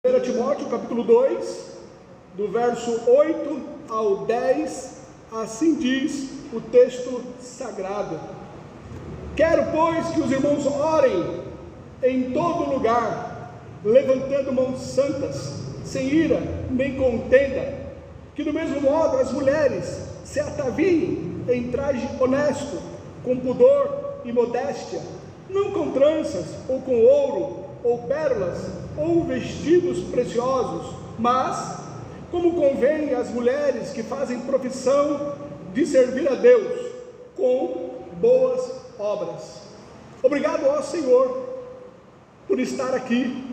1 Timóteo capítulo 2, do verso 8 ao 10, assim diz o texto sagrado. Quero, pois, que os irmãos orem em todo lugar, levantando mãos santas, sem ira nem contenda, que do mesmo modo as mulheres se ataviem em traje honesto, com pudor e modéstia, não com tranças ou com ouro ou pérolas ou vestidos preciosos, mas como convém às mulheres que fazem profissão de servir a Deus com boas obras. Obrigado ao Senhor por estar aqui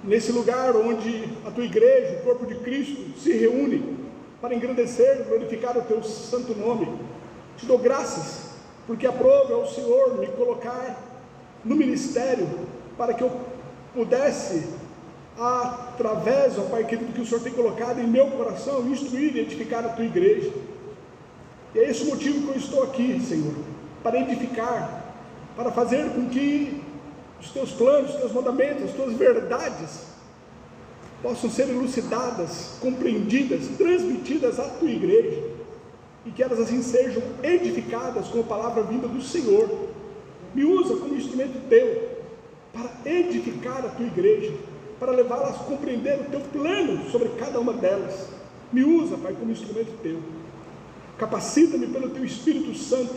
nesse lugar onde a tua igreja, o corpo de Cristo, se reúne para engrandecer e glorificar o teu santo nome. Te dou graças porque aprove ao Senhor me colocar no ministério para que eu pudesse, através, ó Pai querido, que o Senhor tem colocado em meu coração, instruir e edificar a tua igreja. E é esse o motivo que eu estou aqui, Senhor, para edificar, para fazer com que os teus planos, os teus mandamentos, as tuas verdades possam ser elucidadas, compreendidas, transmitidas à tua igreja, e que elas assim sejam edificadas com a palavra vinda do Senhor. Me usa como instrumento teu para edificar a tua igreja, para levá-las a compreender o teu plano sobre cada uma delas. Me usa, Pai, como instrumento teu. Capacita-me pelo teu Espírito Santo,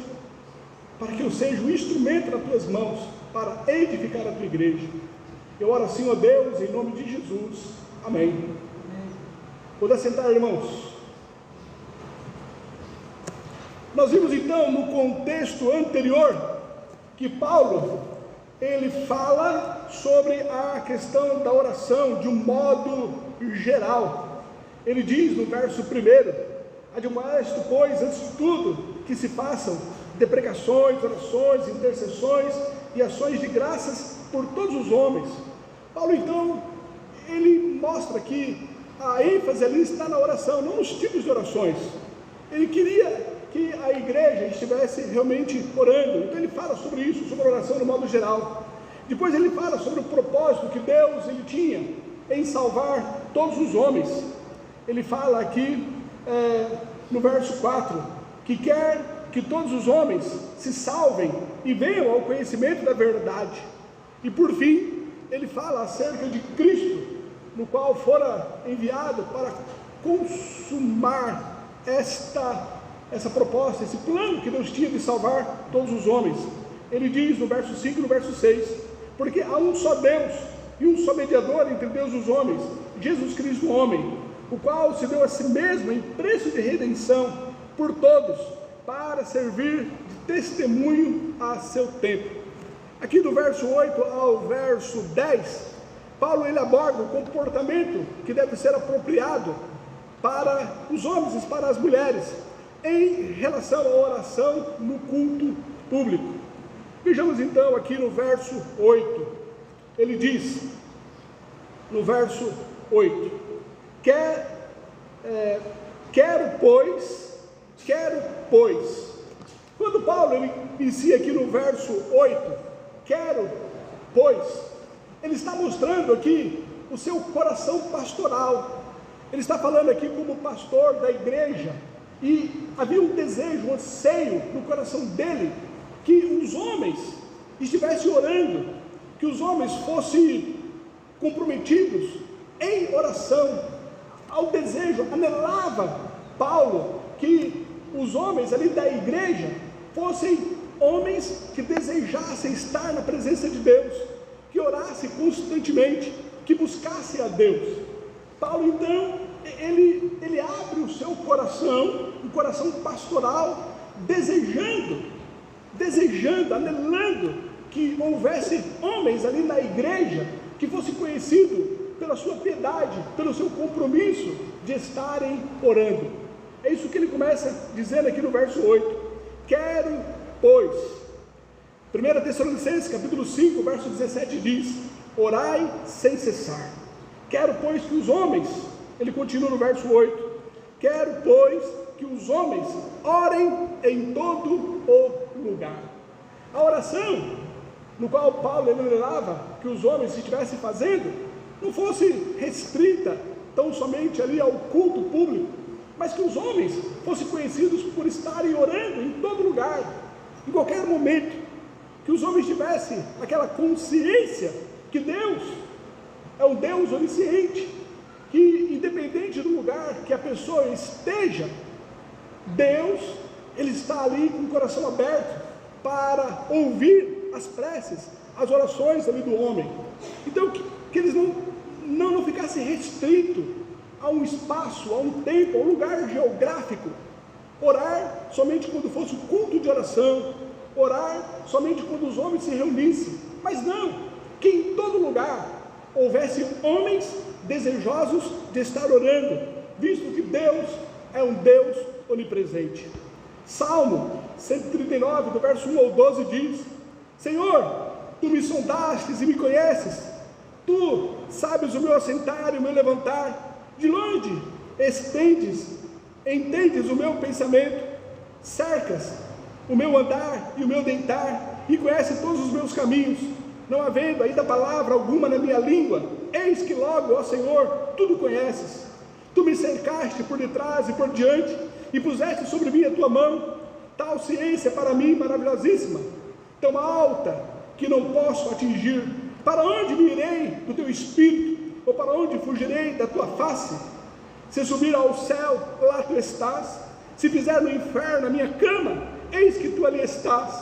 para que eu seja um instrumento nas tuas mãos, para edificar a tua igreja. Eu oro assim, ó Deus, em nome de Jesus. Amém. Pode sentar, irmãos. Nós vimos então no contexto anterior que Paulo, ele fala sobre a questão da oração de um modo geral. Ele diz no verso 1: admoesto, pois, antes de tudo, que se façam deprecações, orações, intercessões e ações de graças por todos os homens. Paulo então, ele mostra que a ênfase ali está na oração, não nos tipos de orações. Ele queria que a igreja estivesse realmente orando, então ele fala sobre isso, sobre a oração no modo geral. Depois ele fala sobre o propósito que Deus ele tinha em salvar todos os homens. Ele fala aqui no verso 4, que quer que todos os homens se salvem e venham ao conhecimento da verdade. E por fim, ele fala acerca de Cristo, no qual fora enviado para consumar essa proposta, esse plano que Deus tinha de salvar todos os homens. Ele diz no verso 5 e no verso 6, porque há um só Deus e um só mediador entre Deus e os homens, Jesus Cristo homem, o qual se deu a si mesmo em preço de redenção por todos, para servir de testemunho a seu tempo. Aqui do verso 8 ao verso 10, Paulo ele aborda o comportamento que deve ser apropriado para os homens e para as mulheres em relação à oração no culto público. Vejamos então aqui no verso 8, ele diz, no verso 8, quero pois, quando Paulo ele inicia aqui no verso 8, quero pois, ele está mostrando aqui o seu coração pastoral. Ele está falando aqui como pastor da igreja, e havia um desejo, um anseio no coração dele, que os homens estivessem orando, que os homens fossem comprometidos em oração. Ao desejo, anelava Paulo que os homens ali da igreja fossem homens que desejassem estar na presença de Deus, que orassem constantemente, que buscassem a Deus. Paulo então, ele abre o seu coração, um coração pastoral, desejando, anelando que houvesse homens ali na igreja que fosse conhecido pela sua piedade, pelo seu compromisso de estarem orando. É isso que ele começa dizendo aqui no verso 8, quero pois. 1 Tessalonicenses capítulo 5, verso 17 diz, orai sem cessar. Quero pois que os homens, ele continua no verso 8, quero pois que os homens orem em todo o lugar. A oração no qual Paulo ele orava que os homens estivessem fazendo não fosse restrita tão somente ali ao culto público, mas que os homens fossem conhecidos por estarem orando em todo lugar, em qualquer momento, que os homens tivessem aquela consciência que Deus é um Deus onisciente, que independente do lugar que a pessoa esteja, Deus, Ele está ali com o coração aberto para ouvir as preces, as orações ali do homem. Então que eles não ficassem restritos a um espaço, a um tempo, a um lugar geográfico, orar somente quando fosse o culto de oração, orar somente quando os homens se reunissem, mas não, que em todo lugar houvesse homens desejosos de estar orando, visto que Deus é um Deus onipresente. Salmo 139, do verso 1 ao 12 diz: Senhor, Tu me sondastes e me conheces, Tu sabes o meu assentar e o meu levantar, de longe entendes o meu pensamento, cercas o meu andar e o meu deitar, e conheces todos os meus caminhos, não havendo ainda palavra alguma na minha língua, eis que logo, ó Senhor, tudo conheces. Tu me cercaste por detrás e por diante, e puseste sobre mim a tua mão, tal ciência para mim maravilhosíssima, tão alta que não posso atingir. Para onde me irei do teu espírito, ou para onde fugirei da tua face? Se subir ao céu, lá tu estás, se fizer no inferno a minha cama, eis que tu ali estás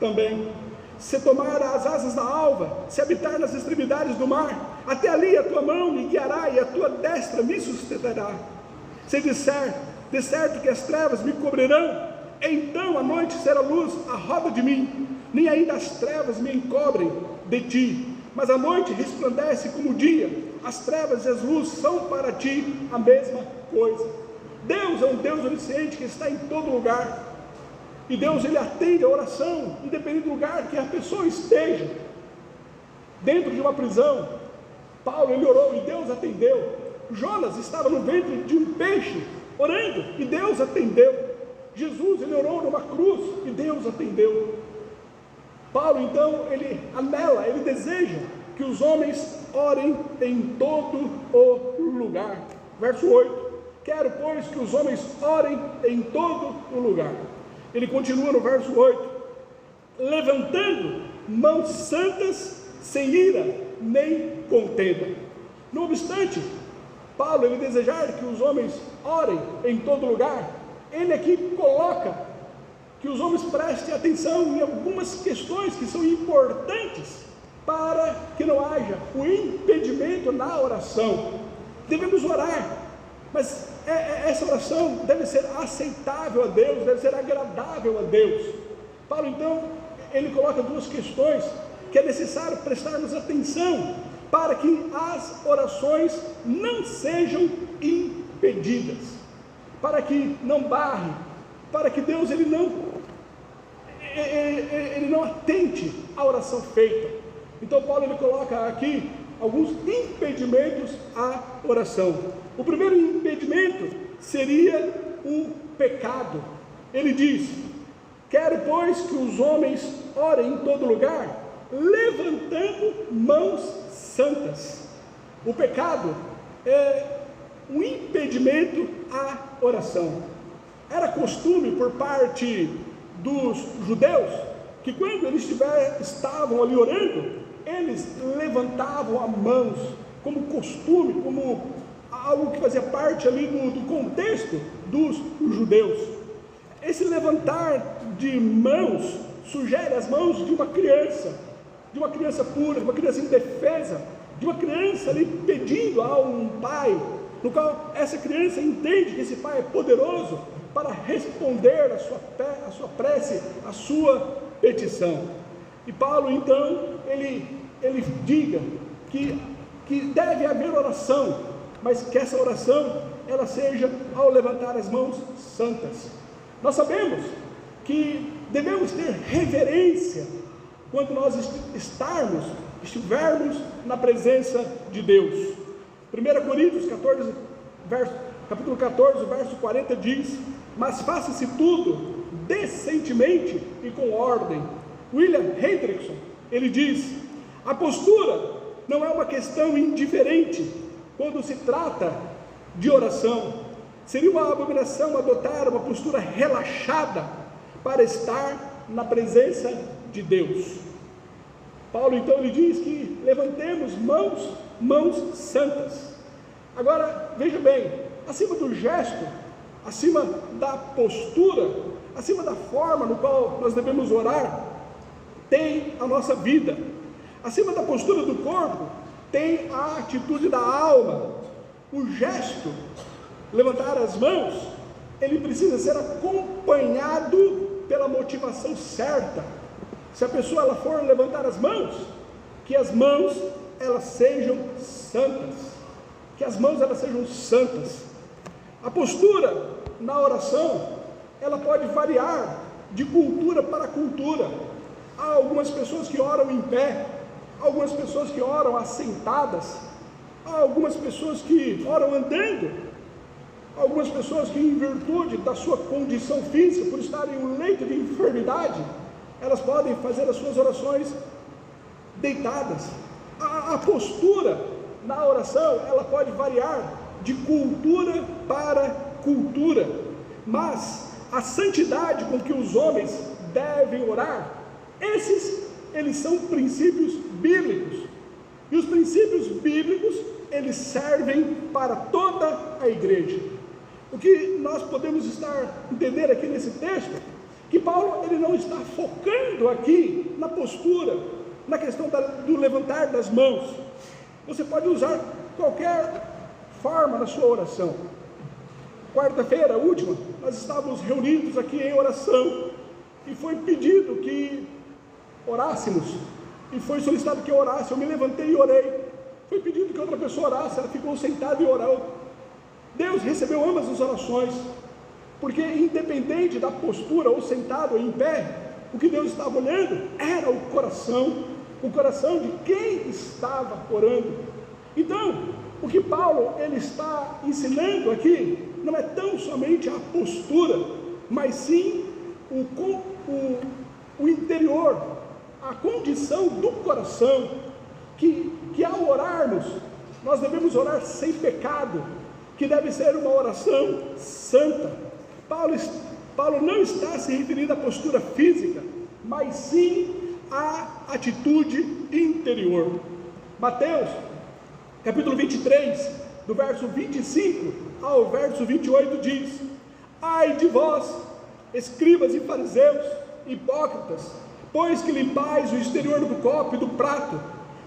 também. Se tomar as asas da alva, se habitar nas extremidades do mar, até ali a tua mão me guiará e a tua destra me sustentará. Se disser, de certo que as trevas me cobrirão, então a noite será luz à roda de mim, nem ainda as trevas me encobrem de ti, mas a noite resplandece como o dia, as trevas e as luzes são para ti a mesma coisa. Deus é um Deus onisciente que está em todo lugar, e Deus, Ele atende a oração, independente do lugar que a pessoa esteja. Dentro de uma prisão, Paulo, ele orou e Deus atendeu. Jonas estava no ventre de um peixe, orando, e Deus atendeu. Jesus, ele orou numa cruz, e Deus atendeu. Paulo, então, ele anela, ele deseja que os homens orem em todo o lugar. Verso 8: Quero, pois, que os homens orem em todo o lugar. Ele continua no verso 8: levantando mãos santas, sem ira nem contenda. Não obstante, Paulo, ele desejar que os homens orem em todo lugar, ele aqui coloca que os homens prestem atenção em algumas questões que são importantes para que não haja o impedimento na oração. Devemos orar, mas essa oração deve ser aceitável a Deus, deve ser agradável a Deus. Paulo, então, ele coloca duas questões que é necessário prestarmos atenção para que as orações não sejam impedidas, para que não barre, para que Deus ele não atente à oração feita. Então Paulo ele coloca aqui alguns impedimentos à oração. O primeiro impedimento seria o pecado. Ele diz: quero, pois, que os homens orem em todo lugar, levantando mãos santas. O pecado é um impedimento à oração. Era costume por parte dos judeus que quando eles estavam ali orando, eles levantavam as mãos como costume, como algo que fazia parte ali do contexto dos judeus. Esse levantar de mãos sugere as mãos de uma criança pura, de uma criança indefesa, de uma criança ali pedindo a um pai, no qual essa criança entende que esse pai é poderoso para responder a sua prece, a sua petição. E Paulo, então, ele diga que deve haver oração, mas que essa oração, ela seja ao levantar as mãos santas. Nós sabemos que devemos ter reverência quando nós estivermos na presença de Deus. 1 Coríntios capítulo 14, verso 40 diz: mas faça-se tudo decentemente e com ordem. William Hendrickson, ele diz: a postura não é uma questão indiferente quando se trata de oração. Seria uma abominação adotar uma postura relaxada para estar na presença de Deus. Paulo então ele diz que levantemos mãos santas. Agora veja bem, acima do gesto, acima da postura, acima da forma no qual nós devemos orar, tem a nossa vida. Acima da postura do corpo, tem a atitude da alma. O gesto, levantar as mãos, ele precisa ser acompanhado pela motivação certa. Se a pessoa ela for levantar as mãos, que as mãos elas sejam santas. Que as mãos elas sejam santas. A postura na oração, ela pode variar de cultura para cultura. Há algumas pessoas que oram em pé, algumas pessoas que oram assentadas, há algumas pessoas que oram andando, algumas pessoas que em virtude da sua condição física, por estarem em um leito de enfermidade, elas podem fazer as suas orações deitadas. A postura na oração, ela pode variar de cultura para cultura, mas a santidade com que os homens devem orar, eles são princípios bíblicos, e os princípios bíblicos, eles servem para toda a igreja. O que nós podemos entender aqui nesse texto, que Paulo ele não está focando aqui na postura, na questão do levantar das mãos. Você pode usar qualquer forma na sua oração. Quarta-feira, última, nós estávamos reunidos aqui em oração, e foi pedido que orássemos, e foi solicitado que eu orasse. Eu me levantei e orei. Foi pedido que outra pessoa orasse, ela ficou sentada e orou. Deus recebeu ambas as orações, porque independente da postura, ou sentado ou em pé, o que Deus estava olhando era o coração de quem estava orando. Então, o que Paulo ele está ensinando aqui, não é tão somente a postura, mas sim o interior, a condição do coração, que ao orarmos, nós devemos orar sem pecado, que deve ser uma oração santa. Paulo não está se referindo à postura física, mas sim à atitude interior. Mateus, capítulo 23, do verso 25 ao verso 28 diz: ai de vós, escribas e fariseus, hipócritas, pois que limpais o exterior do copo e do prato,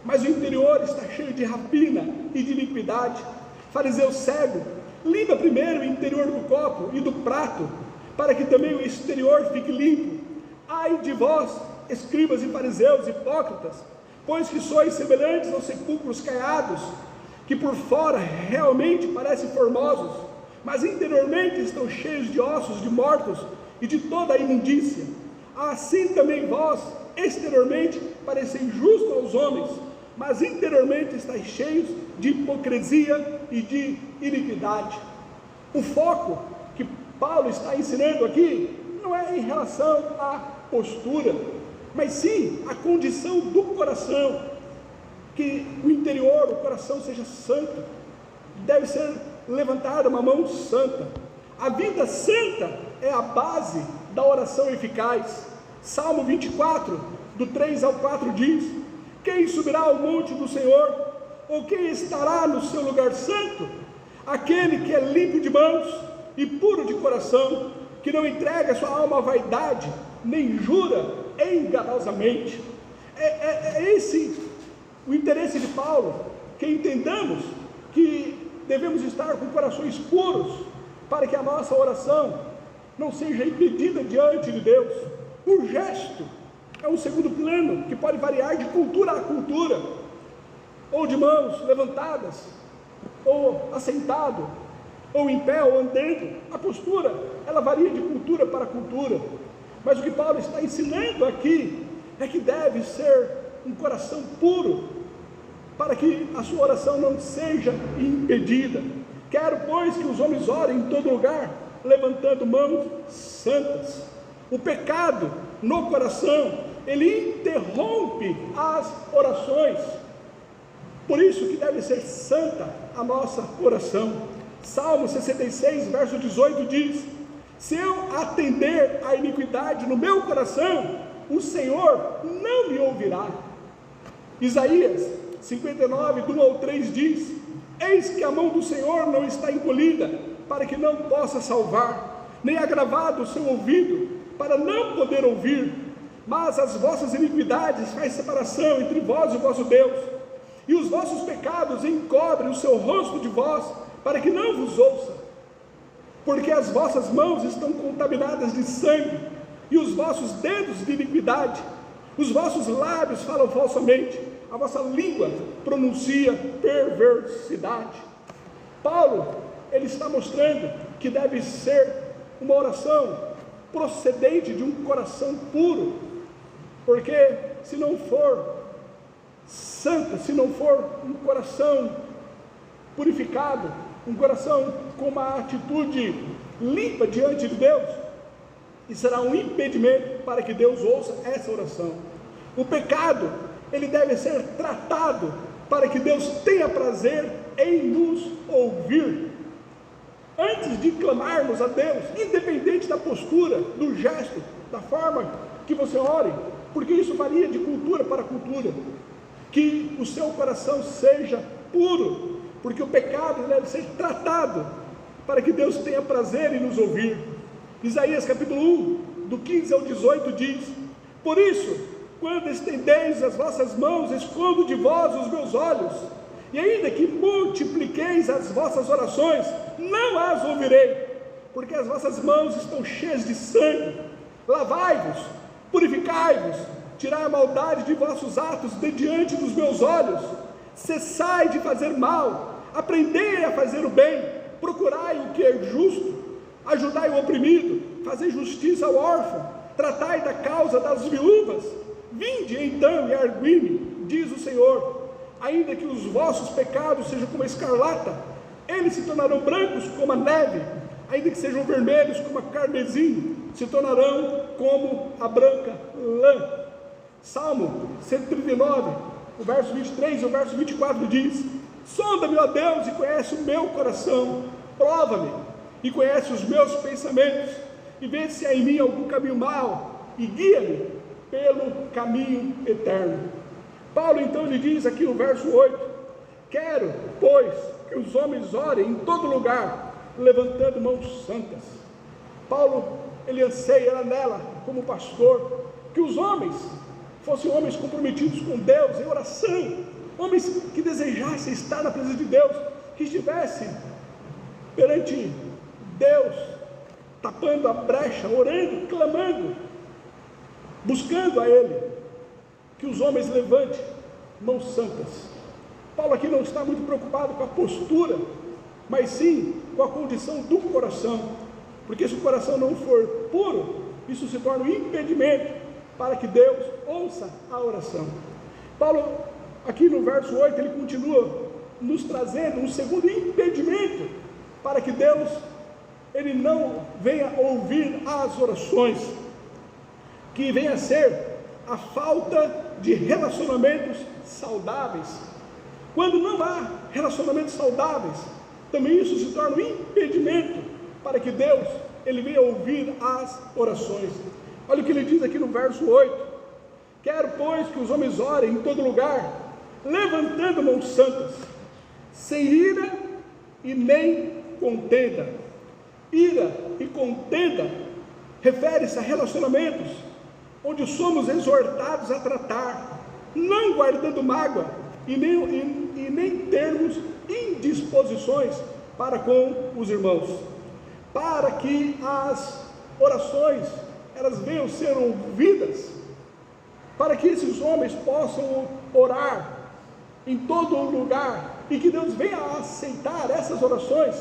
mas o interior está cheio de rapina e de iniquidade. Fariseu cego, limpa primeiro o interior do copo e do prato, para que também o exterior fique limpo. Ai de vós, escribas e fariseus hipócritas, pois que sois semelhantes aos sepulcros caiados, que por fora realmente parecem formosos, mas interiormente estão cheios de ossos de mortos e de toda a imundícia. Assim também vós, exteriormente, pareceis justos aos homens, mas interiormente estáis cheios de hipocrisia e de iniquidade. O foco que Paulo está ensinando aqui não é em relação à postura, mas sim a condição do coração, que o interior, o coração seja santo. Deve ser levantada uma mão santa. A vida santa é a base da oração eficaz. Salmo 24, do 3 ao 4 diz: quem subirá ao monte do Senhor, ou quem estará no seu lugar santo? Aquele que é limpo de mãos e puro de coração, que não entrega sua alma à vaidade, nem jura enganosamente. É esse o interesse de Paulo, que entendamos que devemos estar com corações puros, para que a nossa oração não seja impedida diante de Deus. O gesto é um segundo plano, que pode variar de cultura a cultura, ou de mãos levantadas, ou assentado, ou em pé, ou andando. A postura, ela varia de cultura para cultura, mas o que Paulo está ensinando aqui, é que deve ser um coração puro, para que a sua oração não seja impedida. Quero, pois, que os homens orem em todo lugar, levantando mãos santas. O pecado no coração, ele interrompe as orações. Por isso que deve ser santa a nossa oração. Salmo 66, verso 18 diz: se eu atender à iniquidade no meu coração, o Senhor não me ouvirá. Isaías 59, do 1 ao 3 diz: eis que a mão do Senhor não está encolhida, para que não possa salvar, nem agravado o seu ouvido, para não poder ouvir. Mas as vossas iniquidades faz separação entre vós e o vosso Deus, e os vossos pecados encobrem o seu rosto de vós, para que não vos ouça. Porque as vossas mãos estão contaminadas de sangue, e os vossos dedos de iniquidade. Os vossos lábios falam falsamente, a vossa língua pronuncia perversidade. Paulo, ele está mostrando que deve ser uma oração procedente de um coração puro, porque se não for santa, se não for um coração purificado, um coração com uma atitude limpa diante de Deus, e será um impedimento para que Deus ouça essa oração. O pecado, ele deve ser tratado para que Deus tenha prazer em nos ouvir. Antes de clamarmos a Deus, independente da postura, do gesto, da forma que você ore, porque isso varia de cultura para cultura, que o seu coração seja puro, porque o pecado deve ser tratado para que Deus tenha prazer em nos ouvir. Isaías capítulo 1, do 15 ao 18 diz: por isso, quando estendeis as vossas mãos, escondo de vós os meus olhos, e ainda que multipliqueis as vossas orações, não as ouvirei, porque as vossas mãos estão cheias de sangue. Lavai-vos, purificai-vos, tirai a maldade de vossos atos de diante dos meus olhos. Cessai de fazer mal, aprendei a fazer o bem, procurai o que é justo, ajudai o oprimido, fazei justiça ao órfão, tratai da causa das viúvas. Vinde então e argui-me, diz o Senhor, ainda que os vossos pecados sejam como a escarlata, eles se tornarão brancos como a neve, ainda que sejam vermelhos como a carmesim, se tornarão como a branca lã. Salmo 139, o verso 23 e o verso 24 diz: sonda-me, ó Deus, e conhece o meu coração, prova-me e conhece os meus pensamentos, e vê se há em mim algum caminho mau, e guia-me pelo caminho eterno. Paulo então lhe diz aqui no verso 8: quero, pois, que os homens orem em todo lugar, levantando mãos santas. Paulo, ele anseia nela, como pastor, que os homens fossem homens comprometidos com Deus em oração, homens que desejassem estar na presença de Deus, que estivessem perante Deus, tapando a brecha, orando, clamando, buscando a Ele, que os homens levantem mãos santas. Paulo aqui não está muito preocupado com a postura, mas sim com a condição do coração, porque se o coração não for puro, isso se torna um impedimento para que Deus ouça a oração. Paulo, aqui no verso 8, ele continua nos trazendo um segundo impedimento para que Deus, ele não venha ouvir as orações, que venha a ser a falta de relacionamentos saudáveis. Quando não há relacionamentos saudáveis, também isso se torna um impedimento para que Deus, ele venha ouvir as orações. Olha o que ele diz aqui no verso 8: quero, pois, que os homens orem em todo lugar, levantando mãos santas, sem ira e nem contenda. Ira e contenda refere-se a relacionamentos onde somos exortados a tratar, não guardando mágoa e nem termos indisposições para com os irmãos, para que as orações elas venham ser ouvidas, para que esses homens possam orar em todo lugar e que Deus venha a aceitar essas orações.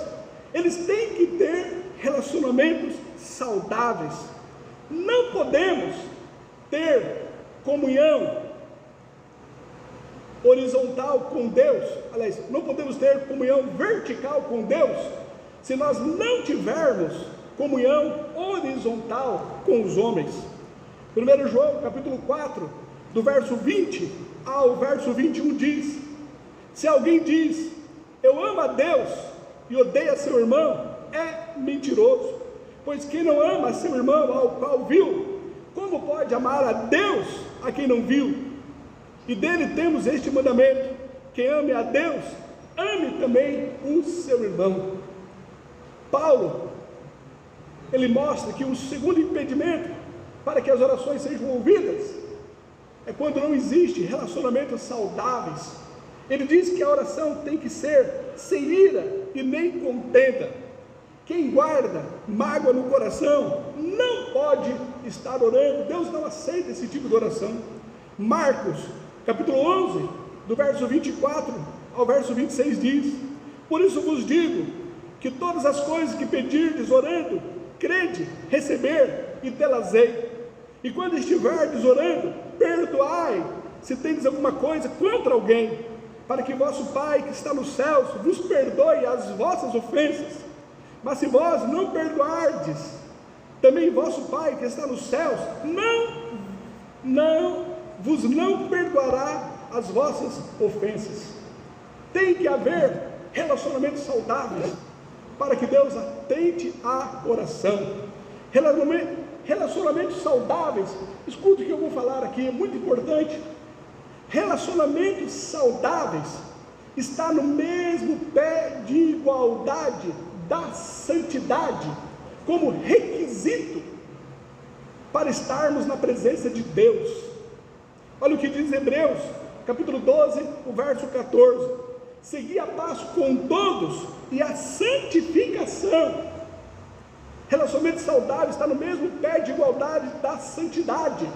Eles têm que ter relacionamentos saudáveis. Não podemos ter comunhão horizontal com Deus, aliás, não podemos ter comunhão vertical com Deus se nós não tivermos comunhão horizontal com os homens. 1 João capítulo 4, do verso 20 ao verso 21 diz: Se alguém diz, eu amo a Deus e odeia seu irmão, é mentiroso. Pois quem não ama seu irmão ao qual viu, como pode amar a Deus a quem não viu? E dele temos este mandamento: quem ame a Deus, ame também o seu irmão. Paulo, ele mostra que o segundo impedimento para que as orações sejam ouvidas é quando não existe relacionamentos saudáveis. Ele diz que a oração tem que ser sem ira e nem contenda. Quem guarda mágoa no coração não pode estar orando. Deus não aceita esse tipo de oração. Marcos, capítulo 11, do verso 24 ao verso 26 diz: por isso vos digo, que todas as coisas que pedirdes orando, crede, receber e tê-las-ei. E quando estiverdes orando, perdoai, se tendes alguma coisa contra alguém, para que vosso Pai que está nos céus vos perdoe as vossas ofensas. Mas se vós não perdoardes, também vosso Pai que está nos céus vos não perdoará as vossas ofensas. Tem que haver relacionamentos saudáveis para que Deus atente à oração. Relacionamentos saudáveis, escuta o que eu vou falar aqui, é muito importante. Relacionamentos saudáveis está no mesmo pé de igualdade da santidade, como requisito para estarmos na presença de Deus. Olha o que diz Hebreus, capítulo 12, o verso 14: segui a paz com todos e a santificação. Relacionamento saudável está no mesmo pé de igualdade da santidade,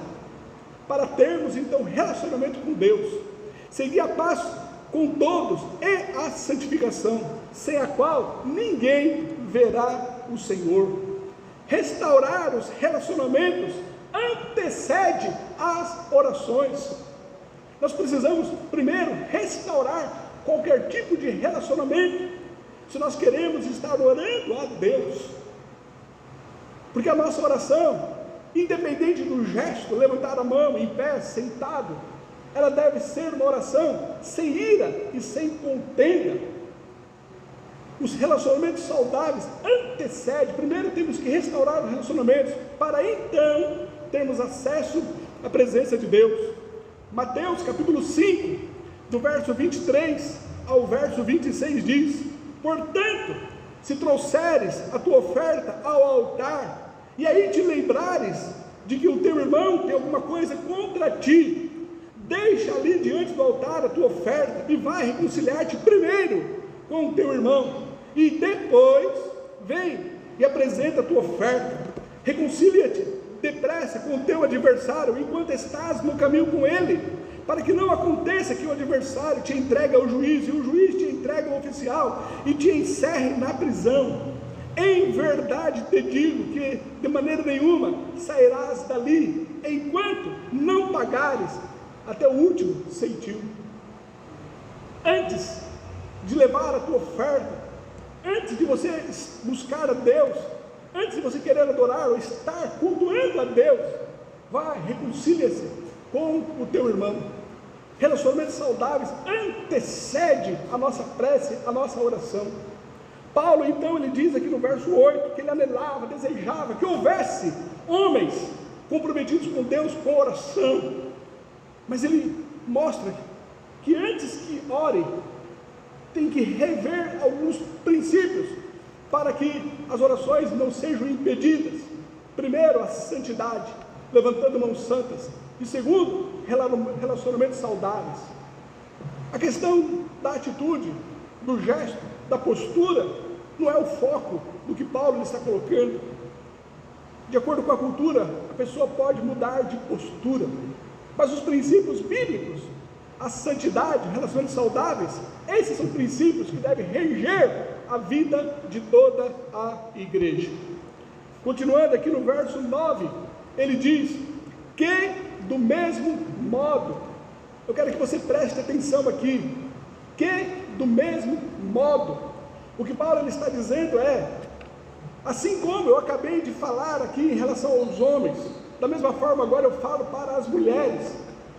para termos então relacionamento com Deus. Seguir a paz com todos e a santificação, sem a qual ninguém verá o Senhor. Restaurar os relacionamentos antecede as orações. Nós precisamos primeiro restaurar qualquer tipo de relacionamento, se nós queremos estar orando a Deus, porque a nossa oração, independente do gesto, levantar a mão, em pé, sentado, ela deve ser uma oração sem ira e sem contenda. Os relacionamentos saudáveis antecedem, primeiro temos que restaurar os relacionamentos, para então termos acesso à presença de Deus. Mateus capítulo 5, do verso 23 ao verso 26 diz: portanto, se trouxeres a tua oferta ao altar, e aí te lembrares de que o teu irmão tem alguma coisa contra ti, deixa ali diante do altar a tua oferta, e vai reconciliar-te primeiro com o teu irmão, e depois vem e apresenta a tua oferta. Reconcilia-te depressa com o teu adversário, enquanto estás no caminho com ele, para que não aconteça que o adversário te entregue ao juiz, e o juiz te entregue ao oficial, e te encerre na prisão. Em verdade te digo que de maneira nenhuma sairás dali, enquanto não pagares até o último centavo. Antes de levar a tua oferta, antes de você buscar a Deus, antes de você querer adorar ou estar cultuando a Deus, vai, reconcilia-se com o teu irmão. Relacionamentos saudáveis antecede a nossa prece, a nossa oração. Paulo então ele diz aqui no verso 8, que ele anelava, desejava que houvesse homens comprometidos com Deus com oração, mas ele mostra que antes que ore, tem que rever alguns princípios, para que as orações não sejam impedidas. Primeiro, a santidade, levantando mãos santas, e segundo, relacionamentos saudáveis. A questão da atitude, do gesto, da postura, não é o foco do que Paulo está colocando. De acordo com a cultura, a pessoa pode mudar de postura, mas os princípios bíblicos, a santidade, relacionamentos saudáveis, esses são princípios que devem reger a vida de toda a igreja. Continuando aqui no verso 9, ele diz que do mesmo modo, eu quero que você preste atenção aqui, que do mesmo modo, o que Paulo ele está dizendo é, assim como eu acabei de falar aqui em relação aos homens, da mesma forma agora eu falo para as mulheres,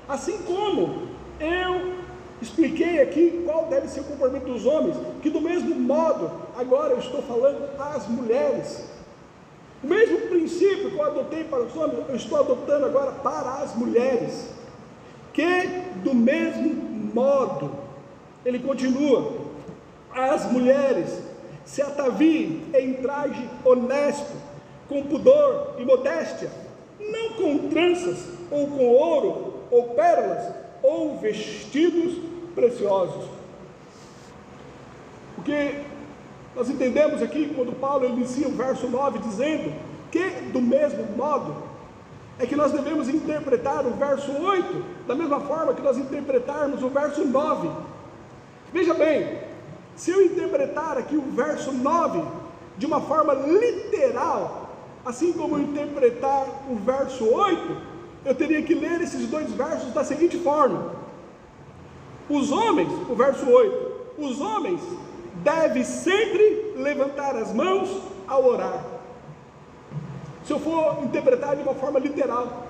assim como eu expliquei aqui qual deve ser o comportamento dos homens, que do mesmo modo, agora eu estou falando às mulheres. O mesmo princípio que eu adotei para os homens, eu estou adotando agora para as mulheres. Que do mesmo modo, ele continua, as mulheres se ataviem em traje honesto, com pudor e modéstia, não com tranças, ou com ouro, ou pérolas, ou vestidos preciosos. Porque nós entendemos aqui, quando Paulo inicia o verso 9, dizendo que do mesmo modo, é que nós devemos interpretar o verso 8, da mesma forma que nós interpretarmos o verso 9. Veja bem, se eu interpretar aqui o verso 9 de uma forma literal, assim como eu interpretar o verso 8, eu teria que ler esses dois versos da seguinte forma: os homens, o verso 8, os homens devem sempre levantar as mãos ao orar. Se eu for interpretar de uma forma literal,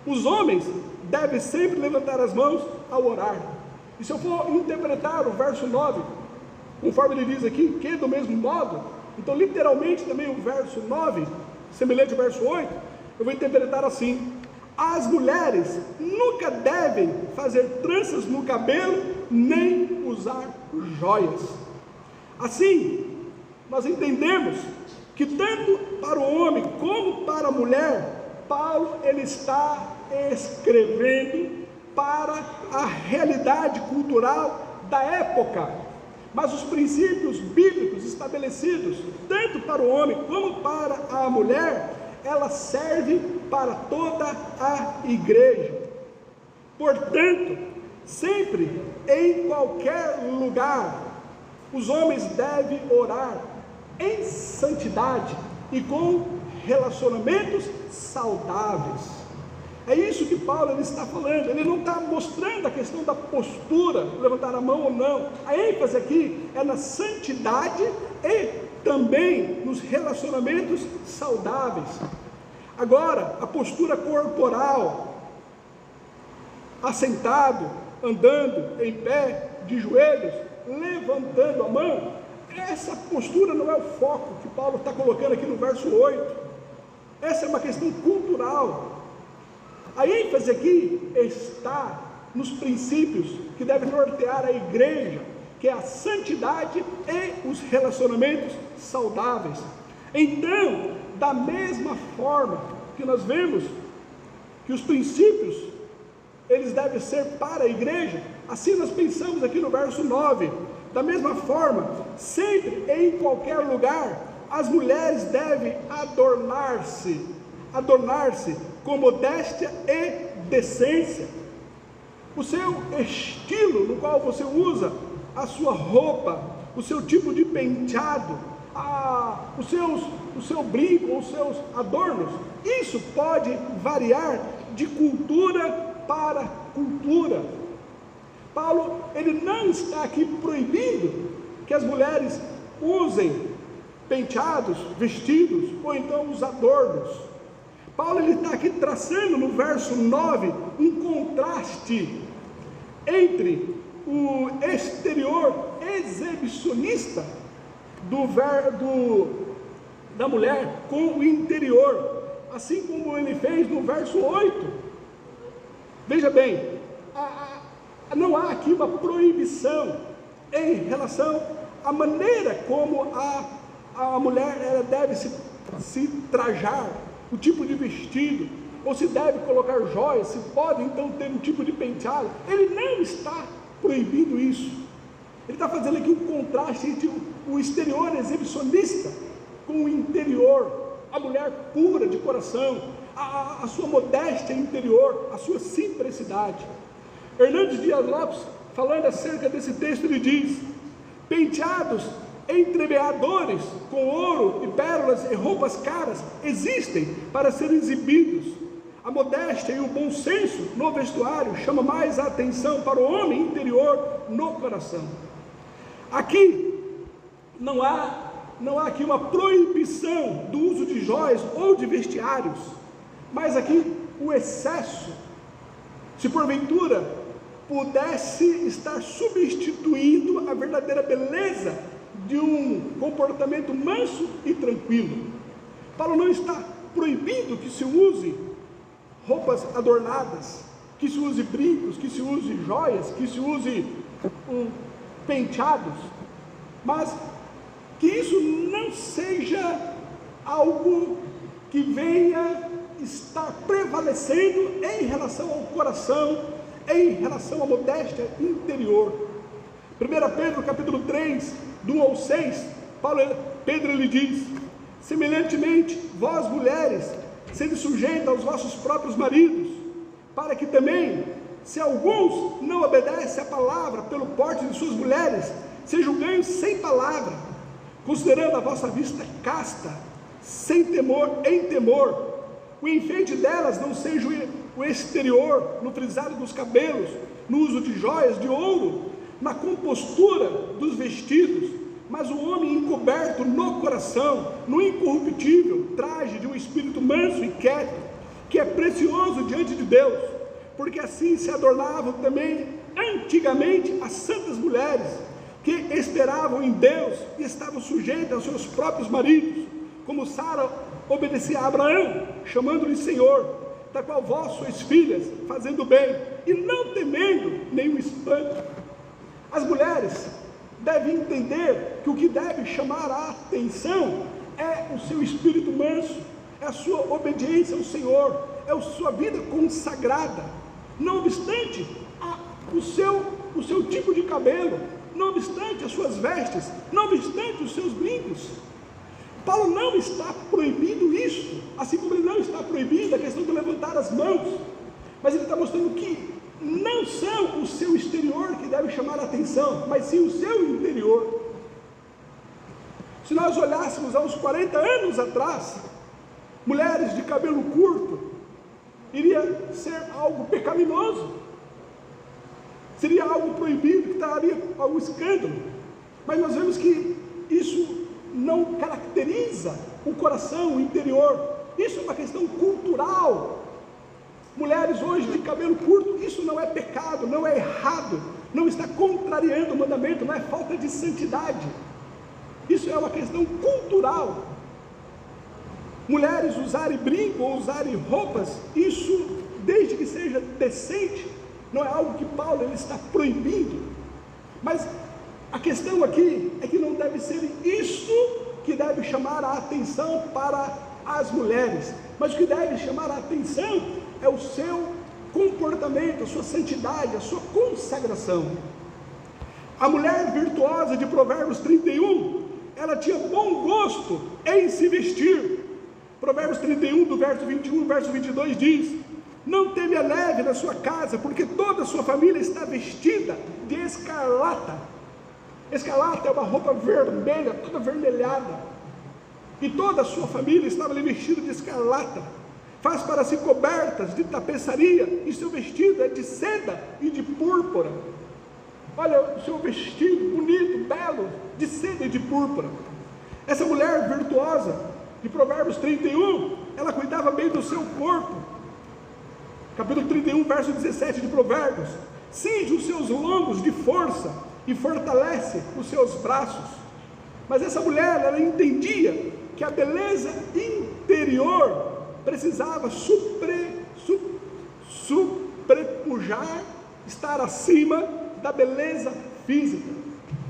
os homens devem sempre levantar as mãos ao orar. E se eu for interpretar o verso 9, conforme ele diz aqui, que do mesmo modo, então literalmente também o verso 9, semelhante ao verso 8, eu vou interpretar assim: as mulheres nunca devem fazer tranças no cabelo, nem usar joias. Assim, nós entendemos que tanto para o homem como para a mulher, Paulo ele está escrevendo para a realidade cultural da época. Mas os princípios bíblicos estabelecidos, tanto para o homem como para a mulher, ela serve para toda a igreja. Portanto, sempre, em qualquer lugar, os homens devem orar em santidade e com relacionamentos saudáveis. É isso que Paulo ele está falando. Ele não está mostrando a questão da postura, levantar a mão ou não. A ênfase aqui é na santidade e também nos relacionamentos saudáveis. Agora, a postura corporal, assentado, andando em pé, de joelhos, levantando a mão, essa postura não é o foco que Paulo está colocando aqui no verso 8. Essa é uma questão cultural. A ênfase aqui está nos princípios que devem nortear a igreja, que é a santidade e os relacionamentos saudáveis. Então, da mesma forma que nós vemos que os princípios, eles devem ser para a igreja, assim nós pensamos aqui no verso 9, da mesma forma, sempre, em qualquer lugar, as mulheres devem adornar-se com modéstia e decência. O seu estilo no qual você usa a sua roupa, o seu tipo de penteado, o seu brinco, os seus adornos, isso pode variar de cultura para cultura. Paulo, ele não está aqui proibindo que as mulheres usem penteados, vestidos, ou então os adornos. Paulo, ele está aqui traçando no verso 9, um contraste entre o exterior exibicionista da mulher com o interior, assim como ele fez no verso 8. Veja bem, não há aqui uma proibição em relação à maneira como a mulher ela deve se trajar, o tipo de vestido, ou se deve colocar joias, se pode então ter um tipo de penteado. Ele não está proibindo isso. Ele está fazendo aqui um contraste entre o exterior exibicionista com o interior, a mulher pura de coração, a sua modéstia interior, a sua simplicidade. Hernandes Dias Lopes, falando acerca desse texto, ele diz: penteados entremeadores com ouro e pérolas e roupas caras existem para serem exibidos. A modéstia e o bom senso no vestuário chama mais a atenção para o homem interior no coração. Aqui não há aqui uma proibição do uso de joias ou de vestiários, mas aqui o excesso, se porventura pudesse estar substituindo a verdadeira beleza de um comportamento manso e tranquilo. Paulo não está proibindo que se use roupas adornadas, que se use brincos, que se use joias, que se use penteados, mas que isso não seja algo que venha estar prevalecendo em relação ao coração, em relação à modéstia interior. 1 Pedro capítulo 3, do 1 ao 6, Pedro ele diz: semelhantemente, vós mulheres, sede sujeitas aos vossos próprios maridos, para que também, se alguns não obedecem à palavra pelo porte de suas mulheres, sejam ganhos sem palavra, considerando a vossa vista casta, sem temor, em temor. O enfeite delas não seja o exterior, no frisado dos cabelos, no uso de joias de ouro, na compostura dos vestidos, mas o homem encoberto no coração, no incorruptível traje de um espírito manso e quieto, que é precioso diante de Deus, porque assim se adornavam também antigamente as santas mulheres, que esperavam em Deus e estavam sujeitas aos seus próprios maridos, como Sara obedecia a Abraão, chamando-lhe Senhor, da qual vós sois filhas, fazendo bem, e não temendo nenhum espanto. As mulheres devem entender que o que deve chamar a atenção é o seu espírito manso, é a sua obediência ao Senhor, é a sua vida consagrada, não obstante o seu tipo de cabelo, não obstante as suas vestes, não obstante os seus brincos. Paulo não está proibindo isso, assim como ele não está proibindo a questão de levantar as mãos, mas ele está mostrando que não são o seu exterior que deve chamar a atenção, mas sim o seu interior. Se nós olhássemos há uns 40 anos atrás, mulheres de cabelo curto, iria ser algo pecaminoso, seria algo proibido, que traria algum escândalo, mas nós vemos que isso não caracteriza o coração, o interior, isso é uma questão cultural. Mulheres hoje de cabelo curto, isso não é pecado, não é errado, não está contrariando o mandamento, não é falta de santidade, isso é uma questão cultural. Mulheres usarem brinco ou usarem roupas, isso, desde que seja decente, não é algo que Paulo ele está proibindo, mas a questão aqui é que não deve ser isso que deve chamar a atenção para as mulheres, mas o que deve chamar a atenção é o seu comportamento, a sua santidade, a sua consagração. A mulher virtuosa de Provérbios 31, ela tinha bom gosto em se vestir. Provérbios 31, do verso 21 ao verso 22 diz: não teme a neve na sua casa, porque toda a sua família está vestida de escarlata. Escarlata é uma roupa vermelha, toda avermelhada, e toda a sua família estava ali vestida de escarlata. Faz para si cobertas de tapeçaria, e seu vestido é de seda e de púrpura. Olha o seu vestido bonito, belo, de seda e de púrpura. Essa mulher virtuosa de Provérbios 31, ela cuidava bem do seu corpo. Capítulo 31, verso 17 de Provérbios: cinge os seus lombos de força e fortalece os seus braços. Mas essa mulher, ela entendia que a beleza interior precisava sobrepujar, estar acima da beleza física.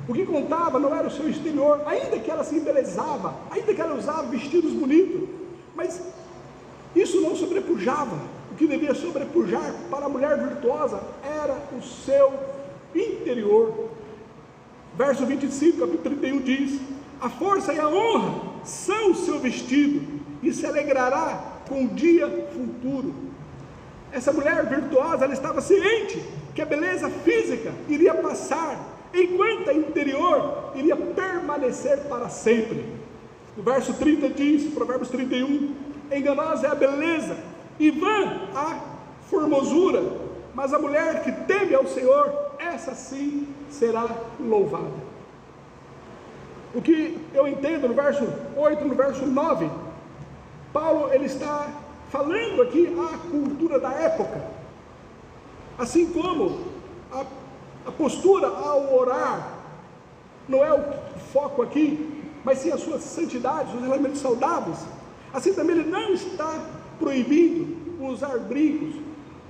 O que contava não era o seu exterior, ainda que ela se embelezava, ainda que ela usava vestidos bonitos, mas isso não sobrepujava. O que devia sobrepujar para a mulher virtuosa era o seu interior. Verso 25, capítulo 31 diz: a força e a honra são o seu vestido, e se alegrará com o dia futuro. Essa mulher virtuosa, ela estava ciente que a beleza física iria passar, enquanto a interior iria permanecer para sempre. O verso 30 diz, Provérbios 31, enganosa é a beleza, e vã a formosura, mas a mulher que teme ao Senhor, essa sim será louvada. O que eu entendo no verso 8, no verso 9, Paulo ele está falando aqui a cultura da época, assim como A postura ao orar não é o foco aqui, mas sim a sua santidade, os elementos saudáveis. Assim também ele não está proibindo usar brincos,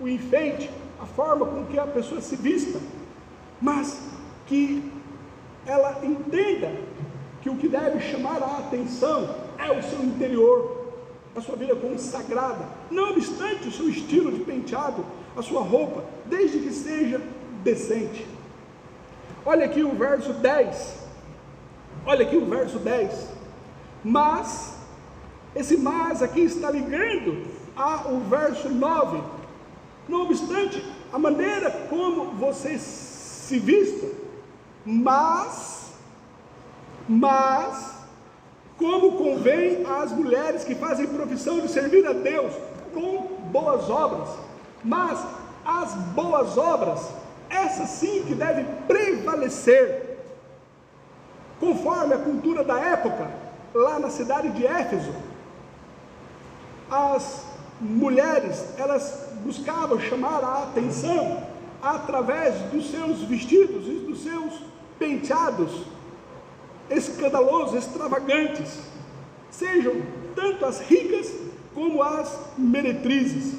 o enfeite, a forma com que a pessoa se vista, mas que ela entenda que o que deve chamar a atenção é o seu interior, a sua vida consagrada, não obstante o seu estilo de penteado, a sua roupa, desde que seja decente. Olha aqui o verso 10, mas, esse mas aqui está ligando ao verso 9, não obstante a maneira como você se vista, mas, como convém às mulheres que fazem profissão de servir a Deus com boas obras, mas as boas obras, essas sim que devem prevalecer, conforme a cultura da época, lá na cidade de Éfeso, as mulheres, elas buscavam chamar a atenção através dos seus vestidos e dos seus penteados escandalosos, extravagantes, sejam tanto as ricas como as meretrizes.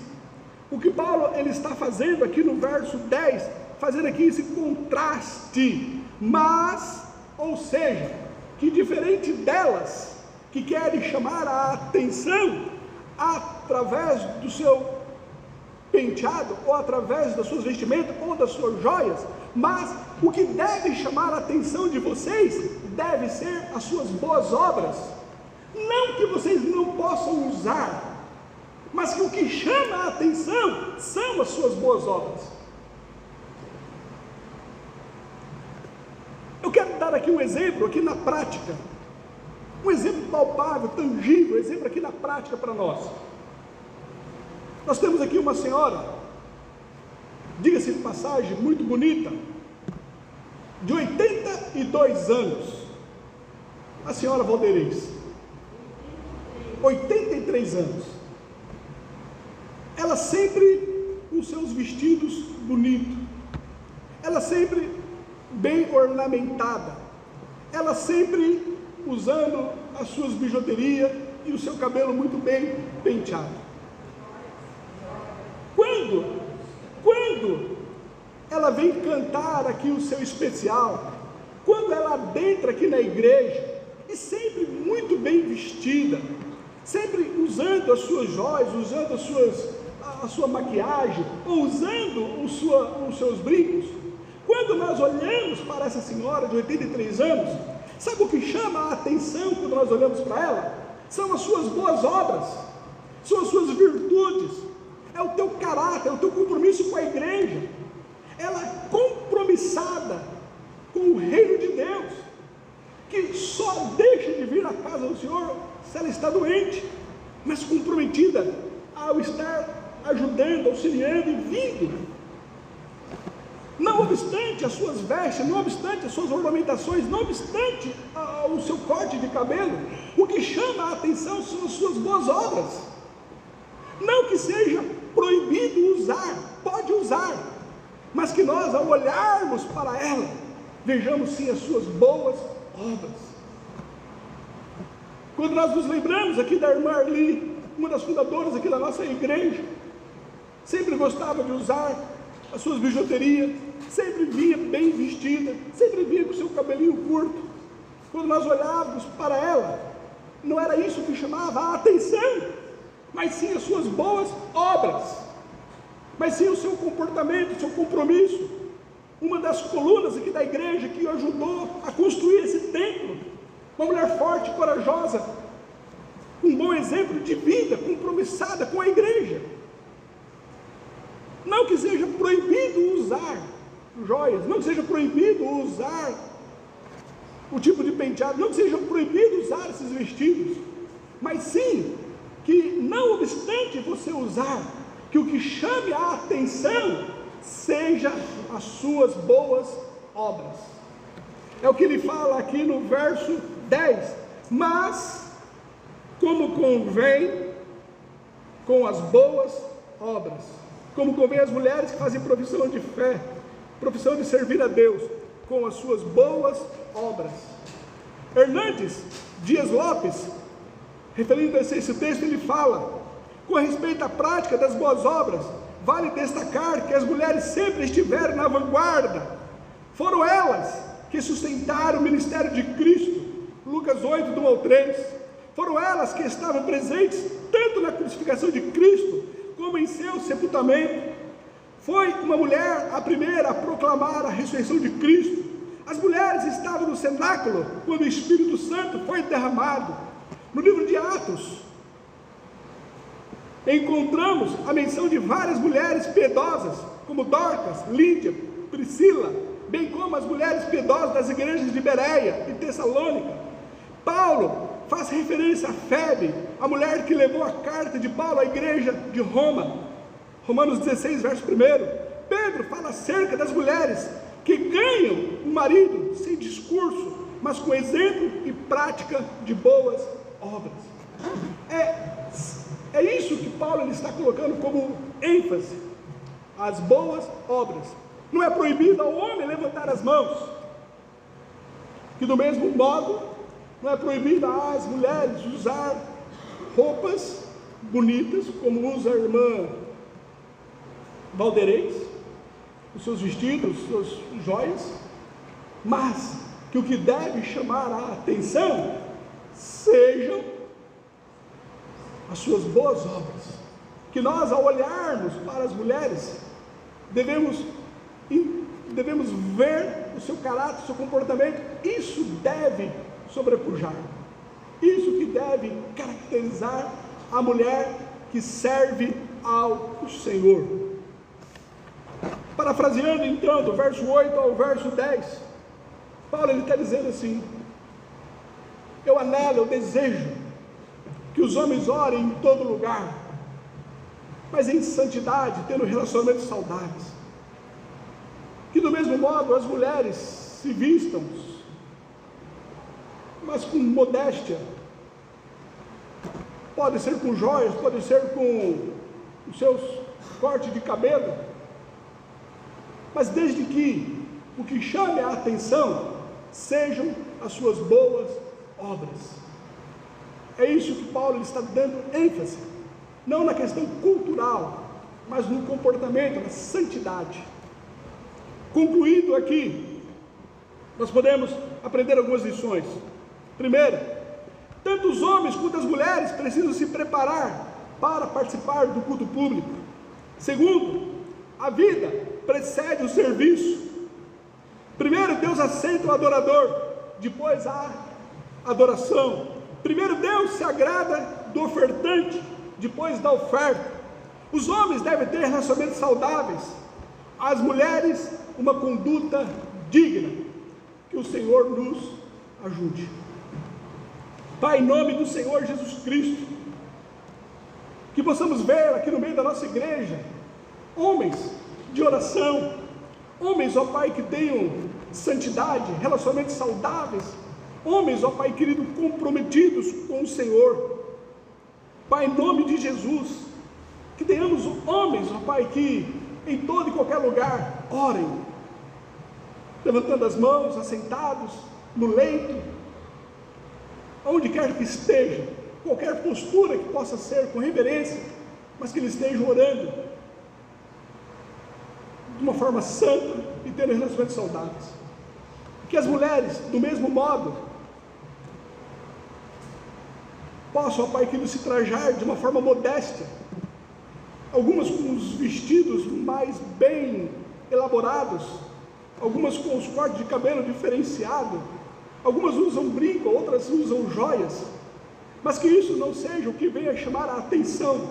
O que Paulo ele está fazendo aqui no verso 10, fazendo aqui esse contraste, mas, ou seja, que diferente delas, que querem chamar a atenção através do seu penteado, ou através das suas vestimentas, ou das suas joias, mas o que deve chamar a atenção de vocês, deve ser as suas boas obras, não que vocês não possam usar, mas que o que chama a atenção, são as suas boas obras. Eu quero dar aqui um exemplo, aqui na prática, um exemplo palpável, tangível, um exemplo aqui na prática para nós. Nós temos aqui uma senhora, diga-se de passagem, muito bonita, de 82 anos, a senhora Valderez, 83 anos, ela sempre com seus vestidos bonitos, ela sempre bem ornamentada, ela sempre usando as suas bijuterias e o seu cabelo muito bem penteado. Quando ela vem cantar aqui o seu especial, quando ela adentra aqui na igreja, e sempre muito bem vestida, sempre usando as suas joias, usando a sua maquiagem, ou usando os seus brincos, quando nós olhamos para essa senhora de 83 anos, sabe o que chama a atenção quando nós olhamos para ela? São as suas boas obras, são as suas virtudes, é o teu caráter, é o teu compromisso com a igreja. Ela é compromissada com o reino de Deus, que só deixa de vir à casa do Senhor se ela está doente, mas comprometida ao estar ajudando, auxiliando e vindo. Não obstante as suas vestes, não obstante as suas ornamentações, não obstante o seu corte de cabelo, o que chama a atenção são as suas boas obras. Não que seja proibido usar, pode usar, mas que nós, ao olharmos para ela, vejamos sim as suas boas obras. Quando nós nos lembramos aqui da irmã Arli, uma das fundadoras aqui da nossa igreja, sempre gostava de usar as suas bijuterias, sempre vinha bem vestida, sempre vinha com o seu cabelinho curto. Quando nós olhávamos para ela, não era isso que chamava a atenção, mas sim as suas boas obras, mas sim o seu comportamento, o seu compromisso. Uma das colunas aqui da igreja que ajudou a construir esse templo, uma mulher forte, corajosa, um bom exemplo de vida, compromissada com a igreja. Não que seja proibido usar joias, não que seja proibido usar o tipo de penteado, não que seja proibido usar esses vestidos, mas sim que, não obstante você usar, que o que chame a atenção seja as suas boas obras. É o que ele fala aqui no verso 10, mas como convém com as boas obras, como convém às mulheres que fazem profissão de fé, profissão de servir a Deus com as suas boas obras. Hernandes Dias Lopes, referindo-se a esse texto, ele fala: com respeito à prática das boas obras, vale destacar que as mulheres sempre estiveram na vanguarda. Foram elas que sustentaram o ministério de Cristo, Lucas 8, do 1 ao 3. Foram elas que estavam presentes tanto na crucificação de Cristo, como em seu sepultamento. Foi uma mulher a primeira a proclamar a ressurreição de Cristo. As mulheres estavam no cenáculo quando o Espírito Santo foi derramado. No livro de Atos, encontramos a menção de várias mulheres piedosas, como Dorcas, Lídia, Priscila, bem como as mulheres piedosas das igrejas de Bereia e Tessalônica. Paulo faz referência a Febe, a mulher que levou a carta de Paulo à igreja de Roma, Romanos 16, verso 1. Pedro fala acerca das mulheres que ganham um marido sem discurso, mas com exemplo e prática de boas obras. É isso que Paulo ele está colocando como ênfase: as boas obras. Não é proibido ao homem levantar as mãos, que do mesmo modo não é proibido às mulheres usar roupas bonitas, como usa a irmã Valderez, os seus vestidos, suas joias, mas que o que deve chamar a atenção sejam as suas boas obras. Que nós, ao olharmos para as mulheres, devemos ver o seu caráter, o seu comportamento. Isso deve sobrepujar, isso que deve caracterizar a mulher que serve ao Senhor. Parafraseando então do verso 8 ao verso 10, Paulo ele está dizendo assim: eu anelo, eu desejo que os homens orem em todo lugar, mas em santidade, tendo relacionamentos saudáveis. Que do mesmo modo as mulheres se vistam, mas com modéstia. Pode ser com joias, pode ser com os seus cortes de cabelo, mas desde que o que chame a atenção sejam as suas boas obras. É isso que Paulo está dando ênfase, não na questão cultural, mas no comportamento, na santidade. Concluindo aqui, nós podemos aprender algumas lições. Primeiro, tanto os homens quanto as mulheres precisam se preparar para participar do culto público. Segundo, a vida precede o serviço. Primeiro Deus aceita o adorador, depois a adoração. Primeiro Deus se agrada do ofertante, depois da oferta. Os homens devem ter relacionamentos saudáveis, as mulheres uma conduta digna. Que o Senhor nos ajude. Pai, em nome do Senhor Jesus Cristo, que possamos ver aqui no meio da nossa igreja homens de oração, homens, ó Pai, que tenham santidade, relacionamentos saudáveis, homens, ó Pai querido, comprometidos com o Senhor. Pai, em nome de Jesus, que tenhamos homens, ó Pai, que em todo e qualquer lugar orem, levantando as mãos, assentados no leito, onde quer que esteja, qualquer postura que possa ser com reverência, mas que eles estejam orando de uma forma santa e tendo relacionamentos saudáveis. Que as mulheres, do mesmo modo, possam, ó Pai querido, se trajar de uma forma modesta, algumas com os vestidos mais bem elaborados, algumas com os cortes de cabelo diferenciado, algumas usam brinco, outras usam joias, mas que isso não seja o que venha chamar a atenção,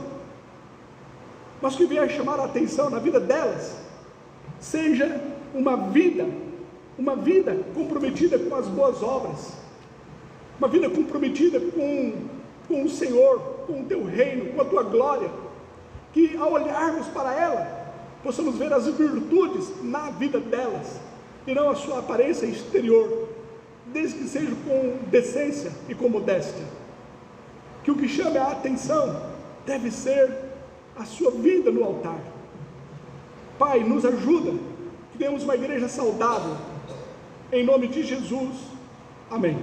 mas que venha chamar a atenção na vida delas, seja uma vida comprometida com as boas obras, uma vida comprometida com o Senhor, com o teu reino, com a tua glória, que ao olharmos para ela, possamos ver as virtudes na vida delas, e não a sua aparência exterior, desde que seja com decência e com modéstia. Que o que chame a atenção deve ser a sua vida no altar. Pai, nos ajuda, demos uma igreja saudável, em nome de Jesus, amém.